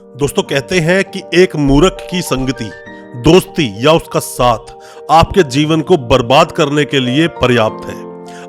दोस्तों कहते हैं कि एक मूर्ख की संगति, दोस्ती या उसका साथ आपके जीवन को बर्बाद करने के लिए पर्याप्त है।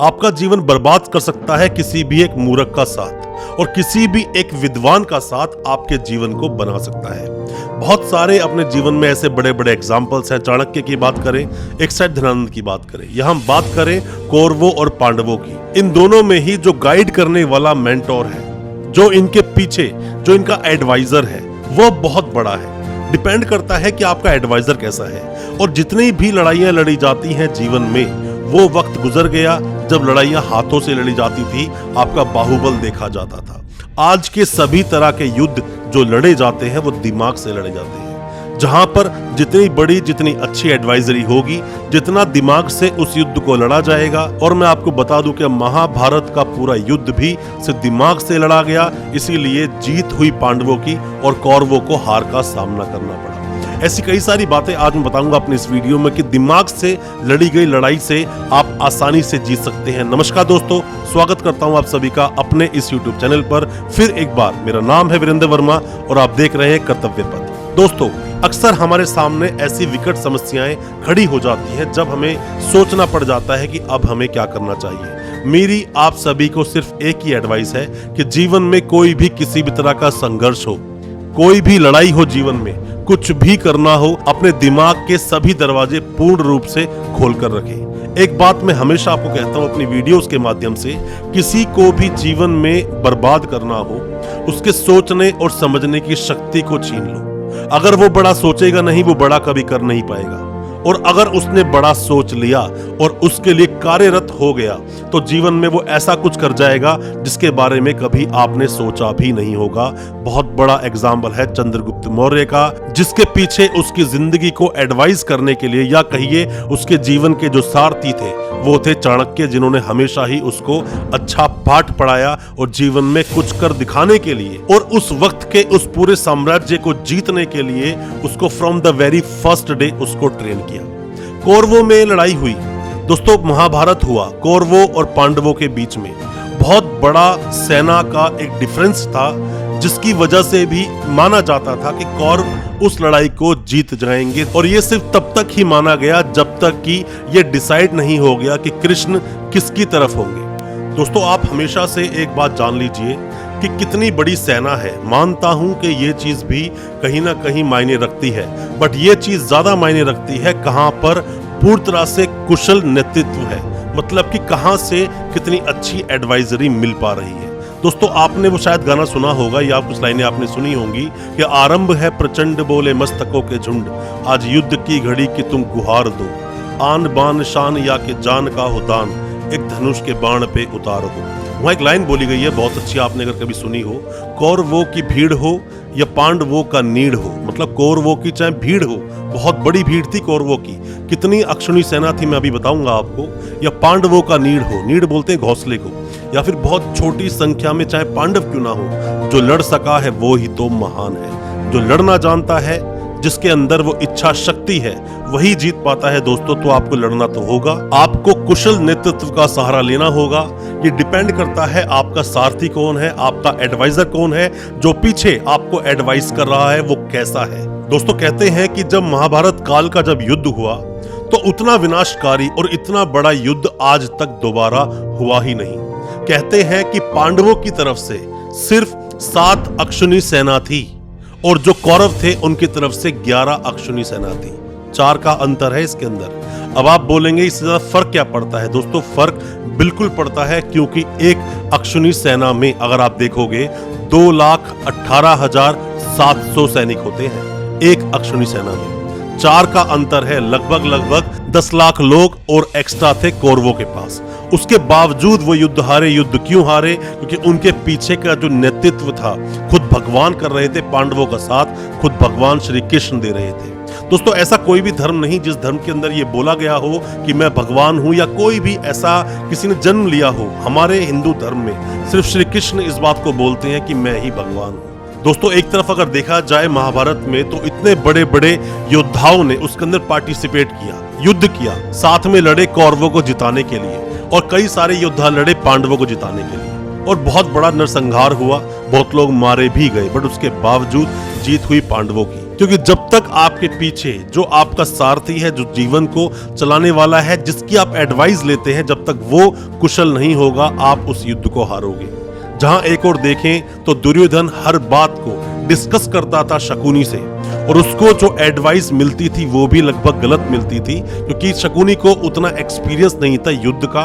आपका जीवन बर्बाद कर सकता है किसी भी एक मूर्ख का साथ, और किसी भी एक विद्वान का साथ आपके जीवन को बना सकता है। बहुत सारे अपने जीवन में ऐसे बड़े बड़े एग्जाम्पल्स हैं। चाणक्य की बात करें, एक साइड धनानंद की बात करें, यहाँ हम बात करें कौरवों और पांडवों की। इन दोनों में ही जो गाइड करने वाला मेंटोर है, जो इनके पीछे जो इनका एडवाइजर है, वो बहुत बड़ा है। डिपेंड करता है कि आपका एडवाइजर कैसा है। और जितनी भी लड़ाइयां लड़ी जाती हैं जीवन में, वो वक्त गुजर गया जब लड़ाइयां हाथों से लड़ी जाती थी, आपका बाहुबल देखा जाता था। आज के सभी तरह के युद्ध जो लड़े जाते हैं वो दिमाग से लड़े जाते हैं, जहां पर जितनी बड़ी जितनी अच्छी एडवाइजरी होगी, जितना दिमाग से उस युद्ध को लड़ा जाएगा। और मैं आपको बता दूं कि महाभारत का पूरा युद्ध भी सिर्फ दिमाग से लड़ा गया, इसीलिए जीत हुई पांडवों की और कौरवों को हार का सामना करना पड़ा। ऐसी कई सारी बातें आज मैं बताऊंगा अपने इस वीडियो में कि दिमाग से लड़ी गई लड़ाई से आप आसानी से जीत सकते हैं। नमस्कार दोस्तों, स्वागत करता हूं आप सभी का अपने इस YouTube चैनल पर फिर एक बार। मेरा नाम है वीरेंद्र वर्मा और आप देख रहे हैं कर्तव्य पथ। दोस्तों, अक्सर हमारे सामने ऐसी विकट समस्याएं खड़ी हो जाती हैं जब हमें सोचना पड़ जाता है कि अब हमें क्या करना चाहिए। मेरी आप सभी को सिर्फ एक ही एडवाइस है कि जीवन में कोई भी किसी भी तरह का संघर्ष हो, कोई भी लड़ाई हो, जीवन में कुछ भी करना हो, अपने दिमाग के सभी दरवाजे पूर्ण रूप से खोलकर रखें। एक बात मैं हमेशा आपको कहता हूं अपनी वीडियोस के माध्यम से, किसी को भी जीवन में बर्बाद करना हो, उसके सोचने और समझने की शक्ति को छीन लो। अगर वो बड़ा सोचेगा नहीं, वो बड़ा कभी कर नहीं पाएगा। और अगर उसने बड़ा सोच लिया और उसके लिए कार्यरत हो गया, तो जीवन में वो ऐसा कुछ कर जाएगा जिसके बारे में कभी आपने सोचा भी नहीं होगा। बहुत बड़ा एग्जाम्पल है चंद्रगुप्त मौर्य का, जिसके पीछे उसकी जिंदगी को एडवाइस करने के लिए, या कहिए उसके जीवन के जो सारथी थे, वो थे चाणक्य, जिन्होंने हमेशा ही उसको अच्छा पाठ पढ़ाया और जीवन में कुछ कर दिखाने के लिए और उस वक्त के उस पूरे साम्राज्य को जीतने के लिए उसको from the very first day उसको ट्रेन किया। कौरवों में लड़ाई हुई दोस्तों, महाभारत हुआ कौरवों और पांडवों के बीच में। बहुत बड़ा सेना का एक डिफरेंस था, जिसकी वजह से भी माना जाता था कि कौरव उस लड़ाई को जीत जाएंगे। और ये सिर्फ तब तक ही माना गया जब तक कि ये डिसाइड नहीं हो गया कि कृष्ण किसकी तरफ होंगे। दोस्तों, आप हमेशा से एक बात जान लीजिए कि कितनी बड़ी सेना है। मानता हूं कि ये चीज भी कहीं ना कहीं मायने रखती है, बट ये चीज ज्यादा मायने रखती है कहां पर पूरी तरह से कुशल नेतृत्व है, मतलब कि कहां से कितनी अच्छी एडवाइजरी मिल पा रही है। दोस्तों, आपने वो शायद गाना सुना होगा या कुछ लाइनें आपने सुनी होंगी कि आरंभ है प्रचंड बोले मस्तकों के झुंड, आज युद्ध की घड़ी की तुम गुहार दो, आन बान शान या के जान का हो दान, एक धनुष के बाण पे उतार दो। वहाँ एक लाइन बोली गई है बहुत अच्छी, आपने अगर कभी सुनी हो, कौरवों की भीड़ हो या पांडवों का नीड़ हो। मतलब कौरवों की चाहे भीड़ हो, बहुत बड़ी भीड़ थी कौरवों की, कितनी अक्षुणी सेना थी मैं अभी बताऊंगा आपको, या पांडवों का नीड़ हो, नीड़ बोलते हैं घोंसले को, या फिर बहुत छोटी संख्या में चाहे पांडव क्यों ना हो, जो लड़ सका है वो ही तो महान है। जो लड़ना जानता है, जिसके अंदर वो इच्छा शक्ति है, वही जीत पाता है। दोस्तों, तो आपको लड़ना तो होगा, आपको कुशल नेतृत्व का सहारा लेना होगा। ये डिपेंड करता है आपका सारथी कौन है, आपका एडवाइजर कौन है, जो पीछे आपको एडवाइस कर रहा है वो कैसा है। दोस्तों, कहते हैं कि जब महाभारत काल का जब युद्ध हुआ, तो उतना विनाशकारी और इतना बड़ा युद्ध आज तक दोबारा हुआ ही नहीं। कहते हैं कि पांडवों की तरफ से सिर्फ 7 अक्षुणी सेना थी और जो कौरव थे उनकी तरफ से 11 अक्षुणी सेना थी। 4 का अंतर है इसके अंदर। अब आप बोलेंगे इससे ज्यादा फर्क क्या पड़ता है? दोस्तों, फर्क बिल्कुल पड़ता है, क्योंकि एक अक्षुणी सेना में अगर आप देखोगे 2,18,700 सैनिक होते हैं एक अक्षुणी सेना में। 4 का अंतर है, लगभग 10 लाख लोग और एक्स्ट्रा थे कौरवों के पास। उसके बावजूद वो युद्ध हारे। युद्ध क्यों हारे? क्योंकि उनके पीछे का जो नेतृत्व था, खुद भगवान कर रहे थे पांडवों का साथ, खुद भगवान श्री कृष्ण दे रहे थे। दोस्तों, ऐसा कोई भी धर्म नहीं जिस धर्म के अंदर ये बोला गया हो कि मैं भगवान हूं, या कोई भी ऐसा किसी ने जन्म लिया हो। हमारे हिंदू धर्म में सिर्फ श्री कृष्ण इस बात को बोलते हैं कि मैं ही भगवान हूं। दोस्तों, एक तरफ अगर देखा जाए महाभारत में, तो इतने बड़े बड़े योद्धाओं ने उसके अंदर पार्टिसिपेट किया, युद्ध किया, साथ में लड़े कौरवों को जिताने के लिए, और कई सारे योद्धा लड़े पांडवों को जिताने के लिए। और बहुत बड़ा नरसंहार हुआ, बहुत लोग मारे भी गए, बट उसके बावजूद जीत हुई पांडवों की। क्योंकि जब तक आपके पीछे जो आपका सारथी है, जो जीवन को चलाने वाला है, जिसकी आप एडवाइस लेते हैं, जब तक वो कुशल नहीं होगा, आप उस युद्ध को हारोगे। जहां एक और देखें तो दुर्योधन हर बात को डिस्कस करता था शकुनी से, और उसको जो एडवाइस मिलती थी वो भी लगभग गलत मिलती थी, क्योंकि शकुनी को उतना एक्सपीरियंस नहीं था युद्ध का,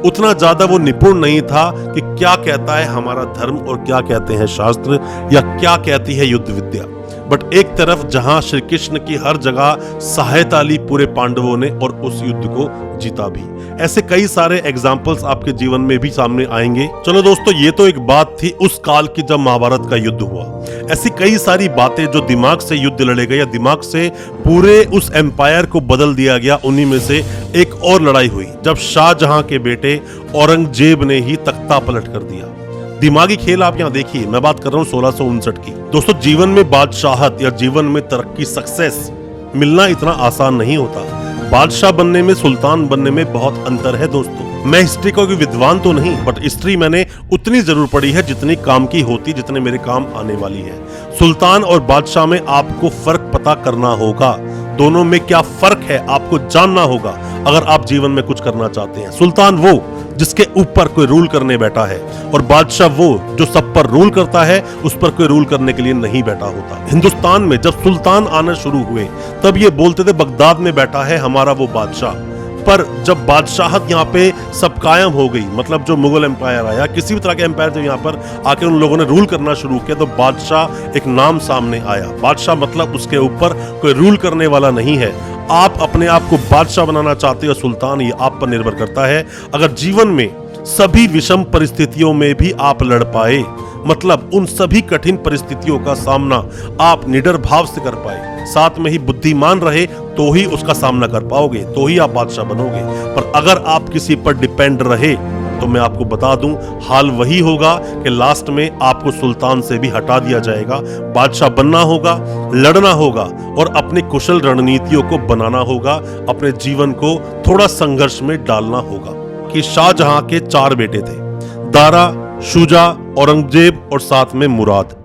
उतना ज्यादा वो निपुण नहीं था कि क्या कहता है हमारा धर्म और क्या कहते हैं शास्त्र या क्या कहती है युद्ध विद्या। बट एक तरफ जहां श्री कृष्ण की हर जगह सहायता ली पूरे पांडवों ने और उस युद्ध को जीता भी। ऐसे कई सारे एग्जाम्पल्स आपके जीवन में भी सामने आएंगे। चलो दोस्तों, ये तो एक बात थी उस काल की जब महाभारत का युद्ध हुआ। ऐसी कई सारी बातें जो दिमाग से युद्ध लड़े गए या दिमाग से पूरे उस एम्पायर को बदल दिया गया, उन्हीं में से एक और लड़ाई हुई जब शाहजहां के बेटे औरंगजेब ने ही तख्ता पलट कर दिया। दिमागी खेल आप यहाँ देखिए, मैं बात कर रहा हूँ 1659 की। दोस्तों, जीवन में बादशाहत या जीवन में तरक्की, सक्सेस मिलना इतना आसान नहीं होता। बादशाह बनने में, सुल्तान बनने में बहुत अंतर है दोस्तों। मैं हिस्ट्री का कोई विद्वान तो नहीं, बट हिस्ट्री मैंने उतनी जरूर पढ़ी है जितनी काम की होती, जितने मेरे काम आने वाली है। सुल्तान और बादशाह में आपको फर्क पता करना होगा। दोनों में क्या फर्क है आपको जानना होगा अगर आप जीवन में कुछ करना चाहते हैं। सुल्तान वो जिसके ऊपर कोई रूल करने बैठा है, और बादशाह वो जो सब पर रूल करता है, उस पर कोई रूल करने के लिए नहीं बैठा होता। हिंदुस्तान में जब सुल्तान आना शुरू हुए तब ये बोलते थे बगदाद में बैठा है हमारा वो बादशाह, पर जब बादशाहत यहाँ पे सब कायम हो गई, मतलब जो मुगल एम्पायर आया, किसी भी तरह के एम्पायर जब यहाँ पर आके उन लोगों ने रूल करना शुरू किया, तो बादशाह एक नाम सामने आया। बादशाह मतलब उसके ऊपर कोई रूल करने वाला नहीं है। आप अपने आप को बादशाह बनाना चाहते हो सुल्तान, ये आप पर निर्भर करता है। अगर जीवन में सभी विषम परिस्थितियों में भी आप लड़ पाए, मतलब उन सभी कठिन परिस्थितियों का सामना आप निडर भाव से कर पाए, साथ में ही बुद्धिमान रहे, तो ही उसका सामना कर पाओगे, तो ही आप बादशाह बनोगे। पर अगर आप किसी पर डिपेंड रहे तो मैं आपको बता दूं, हाल वही होगा कि लास्ट में आपको सुल्तान से भी हटा दिया जाएगा। बादशाह बनना होगा, लड़ना होगा और अपनी कुशल रणनीतियों को बनाना होगा, अपने जीवन को थोड़ा संघर्ष में डालना होगा। कि शाहजहां के 4 बेटे थे, दारा, शुजा, औरंगजेब और साथ में मुराद।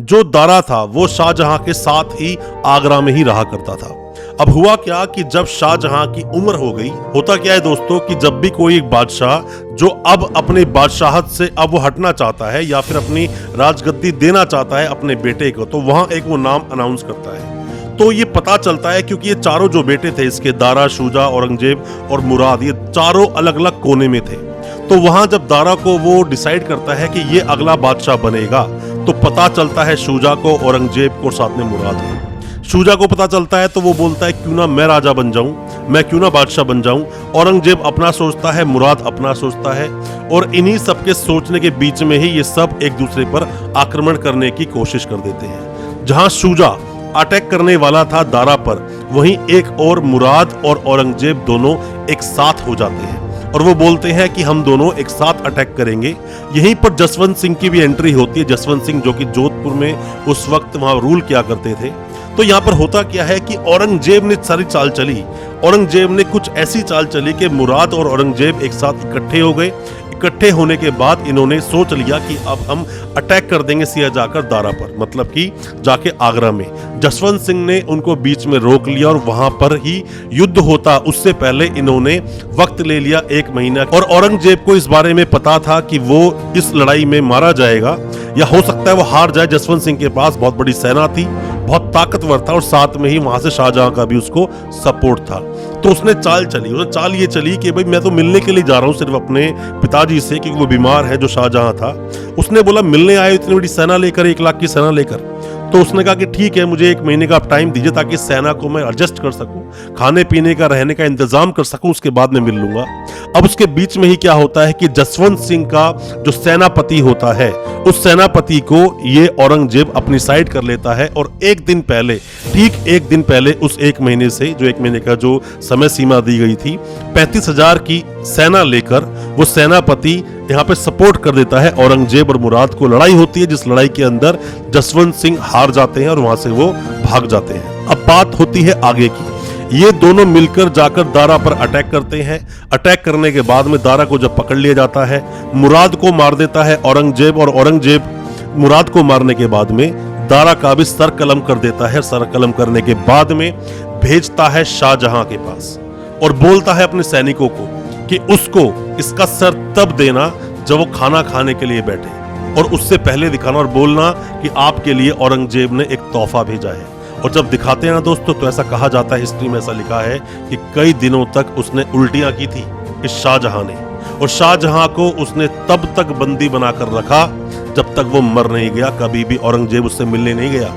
जो दारा था वो शाहजहां के साथ ही आगरा में ही रहा करता था। अब हुआ क्या कि जब शाहजहां की उम्र हो गई, होता क्या है दोस्तों कि जब भी कोई एक बादशाह जो अब अपने बादशाहत से अब वो हटना चाहता है या फिर अपनी राजगद्दी देना चाहता है अपने बेटे को, तो वहां एक वो नाम अनाउंस करता है। तो ये पता चलता है क्योंकि ये चारों जो बेटे थे इसके, दारा, शुजा, औरंगजेब और मुराद, ये चारों अलग अलग कोने में थे। तो वहां जब दारा को वो डिसाइड करता है कि ये अगला बादशाह बनेगा, तो पता चलता है शुजा को, औरंगजेब को, साथ में मुराद को। शुजा को पता चलता है तो वो बोलता है क्यों ना मैं राजा बन जाऊं, मैं क्यों ना बादशाह बन जाऊं। औरंगजेब अपना सोचता है, मुराद अपना सोचता है, और इन्हीं सबके सोचने के बीच में ही ये सब एक दूसरे पर आक्रमण करने की कोशिश कर देते हैं। जहां शुजा अटैक करने वाला था दारा पर, वहीं एक और मुराद और औरंगजेब दोनों एक साथ हो जाते हैं और वो बोलते हैं कि हम दोनों एक साथ अटैक करेंगे। यहीं पर जसवंत सिंह की भी एंट्री होती है। जसवंत सिंह जो कि जोधपुर में उस वक्त वहां रूल किया करते थे। तो यहाँ पर होता क्या है कि औरंगजेब ने सारी चाल चली। औरंगजेब ने कुछ ऐसी चाल चली कि मुराद और औरंगजेब एक साथ इकट्ठे हो गए। इकट्ठे होने के बाद इन्होंने सोच लिया कि अब हम अटैक कर देंगे सीधा जाकर दारा पर, मतलब कि जाके आगरा में। जसवंत सिंह ने उनको बीच में रोक लिया और वहां पर ही युद्ध होता उससे पहले इन्होंने वक्त ले लिया 1 महीना। और औरंगजेब को इस बारे में पता था कि वो इस लड़ाई में मारा जाएगा या हो सकता है वो हार जाए। जसवंत सिंह के पास बहुत बड़ी सेना थी, बहुत ताकतवर था, और साथ में ही वहां से शाहजहां का भी उसको सपोर्ट था। तो उसने चाल चली, उसने चाल ये चली कि भाई मैं तो मिलने के लिए जा रहा हूँ सिर्फ अपने पिताजी से, क्योंकि वो बीमार है, जो शाहजहां था। उसने बोला मिलने आए इतनी बड़ी सेना लेकर, 1 लाख की सेना लेकर। तो उसने कहा कि ठीक है, मुझे 1 महीने का आप टाइम दीजिए ताकि सेना को मैं एडजस्ट कर सकूं, खाने पीने का, रहने का इंतजाम कर सकूं, उसके बाद में मिल लूंगा। अब उसके बीच में ही क्या होता है कि जसवंत सिंह का जो सेनापति होता है, उस सेनापति को ये औरंगजेब अपनी साइड कर लेता है और 1 दिन पहले, ठीक 1 दिन पहले उस 1 महीने से, जो 1 महीने का जो समय सीमा दी गई थी, 35,000 की सेना लेकर वो सेनापति यहाँ पे सपोर्ट कर देता है औरंगजेब और मुराद को। लड़ाई होती है जिस लड़ाई के अंदर जसवंत सिंह हार जाते हैं और वहां से वो भाग जाते हैं। अब बात होती है आगे की। ये दोनों मिलकर जाकर दारा पर अटैक करते हैं। अटैक करने के बाद में दारा को जब पकड़ लिया जाता है, मुराद को मार देता है औरंगजेब, और औरंगजेब मुराद को मारने के बाद में दारा का भी सर कलम कर देता है। सर कलम करने के बाद में भेजता है शाहजहां के पास और बोलता है अपने सैनिकों को कि उसको इसका सर तब देना जब वो खाना खाने के लिए बैठे, और उससे पहले दिखाना और बोलना कि आपके लिए औरंगजेब ने एक तोहफा भेजा है। और जब दिखाते हैं ना दोस्तों, तो ऐसा कहा जाता है, हिस्ट्री में ऐसा लिखा है कि कई दिनों तक उसने उल्टियां की थी इस शाहजहां ने, और शाहजहां को उसने तब तक बंदी बनाकर रखा जब तक वो मर नहीं गया। कभी भी औरंगजेब उससे मिलने नहीं गया,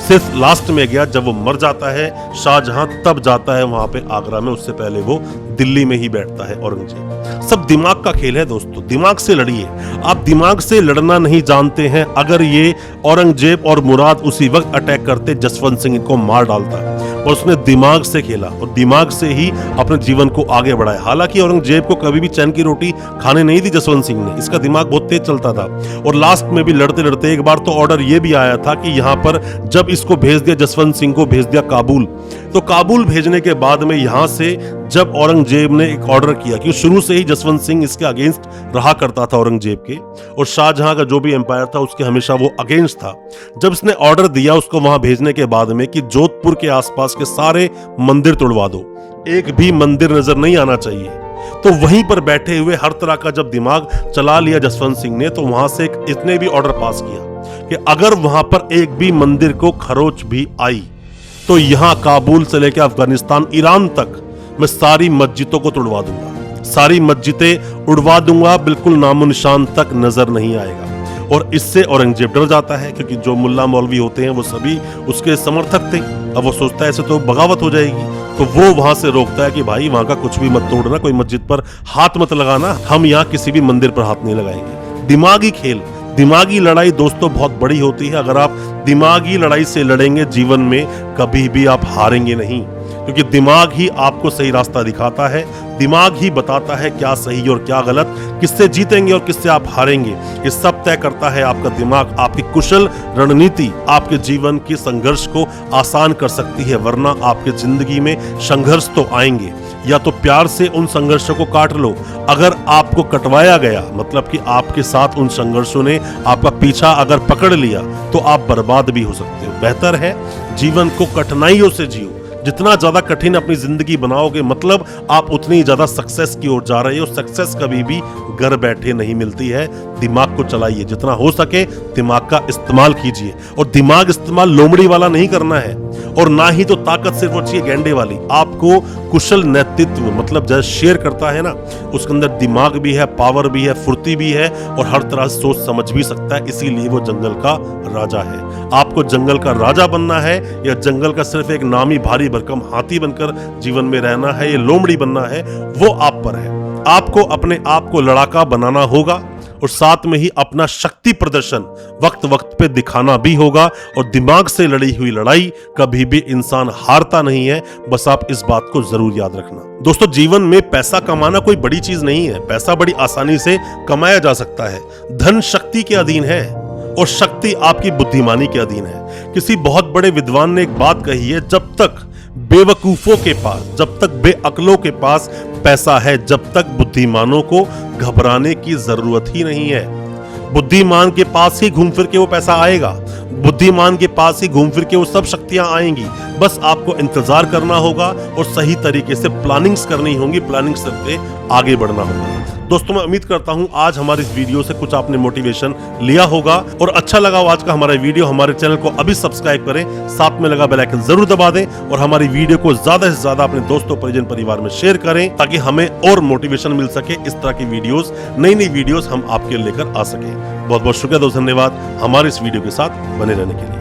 सिर्फ लास्ट में गया जब वो मर जाता है शाहजहां, तब जाता है वहां पे आगरा में। उससे पहले वो दिल्ली में ही बैठता है औरंगजेब। सब दिमाग का खेल है दोस्तों, दिमाग से लड़िए। आप दिमाग से लड़ना नहीं जानते हैं, अगर ये औरंगजेब और मुराद उसी वक्त अटैक करते, जसवंत सिंह को मार डालता, और उसने दिमाग से खेला और दिमाग से ही अपने जीवन को आगे बढ़ाया। हालांकि औरंगजेब को कभी भी चैन की रोटी खाने नहीं दी जसवंत सिंह ने, इसका दिमाग बहुत तेज चलता था। और लास्ट में भी लड़ते लड़ते एक बार तो ऑर्डर ये भी आया था कि यहाँ पर जब इसको भेज दिया, जसवंत सिंह को भेज दिया काबुल, तो काबुल भेजने के बाद में यहां से जब औरंगजेब ने एक ऑर्डर किया, कि शुरू से ही जसवंत सिंह इसके अगेंस्ट रहा करता था औरंगजेब के, और शाहजहां का जो भी एम्पायर था उसके हमेशा वो अगेंस्ट था। जब इसने ऑर्डर दिया उसको वहां भेजने के बाद में कि जोधपुर के आसपास के सारे मंदिर तोड़वा दो, एक भी मंदिर नजर नहीं आना चाहिए, तो वहीं पर बैठे हुए हर तरह का जब दिमाग चला लिया जसवंत सिंह ने, तो वहां से इतने भी ऑर्डर पास किया कि अगर वहां पर एक भी मंदिर को खरोच भी आई तो यहां काबुल से लेकर अफगानिस्तान, ईरान तक मैं सारी मस्जिदों को तोड़वा दूंगा, सारी मस्जिदें उड़वा दूंगा, बिल्कुल नामो निशान तक नजर नहीं आएगा। और इससे औरंगजेब डर जाता है, क्योंकि जो मुल्ला मौलवी होते हैं वो सभी उसके समर्थक थे। अब वो सोचता है ऐसे तो बगावत हो जाएगी, तो वो वहां से रोकता है कि भाई वहां का कुछ भी मत तोड़ना, कोई मस्जिद पर हाथ मत लगाना, हम यहाँ किसी भी मंदिर पर हाथ नहीं लगाएंगे। दिमागी खेल, दिमागी लड़ाई दोस्तों बहुत बड़ी होती है। अगर आप दिमागी लड़ाई से लड़ेंगे जीवन में, कभी भी आप हारेंगे नहीं, क्योंकि दिमाग ही आपको सही रास्ता दिखाता है, दिमाग ही बताता है क्या सही और क्या गलत, किससे जीतेंगे और किससे आप हारेंगे। ये सब तय करता है आपका दिमाग। आपकी कुशल रणनीति आपके जीवन के संघर्ष को आसान कर सकती है, वरना आपके जिंदगी में संघर्ष तो आएंगे। या तो प्यार से उन संघर्षों को काट लो, अगर आपको कटवाया गया, मतलब कि आपके साथ उन संघर्षों ने आपका पीछा अगर पकड़ लिया, तो आप बर्बाद भी हो सकते हो। बेहतर है जीवन को कठिनाइयों से जियो, जितना ज्यादा कठिन अपनी जिंदगी बनाओगे, मतलब आप उतनी ज्यादा सक्सेस की ओर जा रहे हो। सक्सेस कभी भी घर बैठे नहीं मिलती है। दिमाग को चलाइए, जितना हो सके दिमाग का इस्तेमाल कीजिए, और दिमाग इस्तेमाल लोमड़ी वाला नहीं करना है, और ना ही तो ताकत सिर्फ वो चाहिए गेंडे वाली। आपको कुशल नेतृत्व, मतलब जैसे शेयर करता है ना, उसके अंदर दिमाग भी है, पावर भी है, फुर्ती भी है, और हर तरह से सोच समझ भी सकता है। इसीलिए वो जंगल का राजा है। आपको जंगल का राजा बनना है, या जंगल का सिर्फ एक नामी भारी भरकम हाथी बनकर जीवन में रहना है, ये लोमड़ी बनना है, वो आप पर है। आपको अपने आप को लड़ाका बनाना होगा, और साथ में ही अपना शक्ति प्रदर्शन वक्त वक्त पे दिखाना भी होगा। और दिमाग से लड़ी हुई लड़ाई कभी भी इंसान हारता नहीं है, बस आप इस बात को जरूर याद रखना। दोस्तों, जीवन में पैसा कमाना कोई बड़ी चीज नहीं है, पैसा बड़ी आसानी से कमाया जा सकता है। धन शक्ति के अधीन है, और शक्ति आपकी बुद्धिमानी के अधीन है। किसी बहुत बड़े विद्वान ने एक बात कही है, जब तक बेवकूफों के पास, जब तक बेअक्लों के पास पैसा है, जब तक बुद्धिमानों को घबराने की जरूरत ही नहीं है। बुद्धिमान के पास ही घूम फिर के वो पैसा आएगा, बुद्धिमान के पास ही घूम फिर के वो सब शक्तियां आएंगी। बस आपको इंतजार करना होगा और सही तरीके से प्लानिंग्स करनी होंगी, प्लानिंग करके आगे बढ़ना होगा। दोस्तों, मैं उम्मीद करता हूं आज हमारी इस वीडियो से कुछ आपने मोटिवेशन लिया होगा, और अच्छा लगा आज का हमारा वीडियो। हमारे चैनल को अभी सब्सक्राइब करें, साथ में लगा बेल आइकन जरूर दबा दें, और हमारी वीडियो को ज्यादा से ज्यादा अपने दोस्तों, परिजन, परिवार में शेयर करें, ताकि हमें और मोटिवेशन मिल सके। इस तरह की वीडियोस, नई नई वीडियोस हम आपके लेकर आ सके। बहुत बहुत शुक्रिया दोस्तों, धन्यवाद हमारे इस वीडियो के साथ बने रहने के लिए।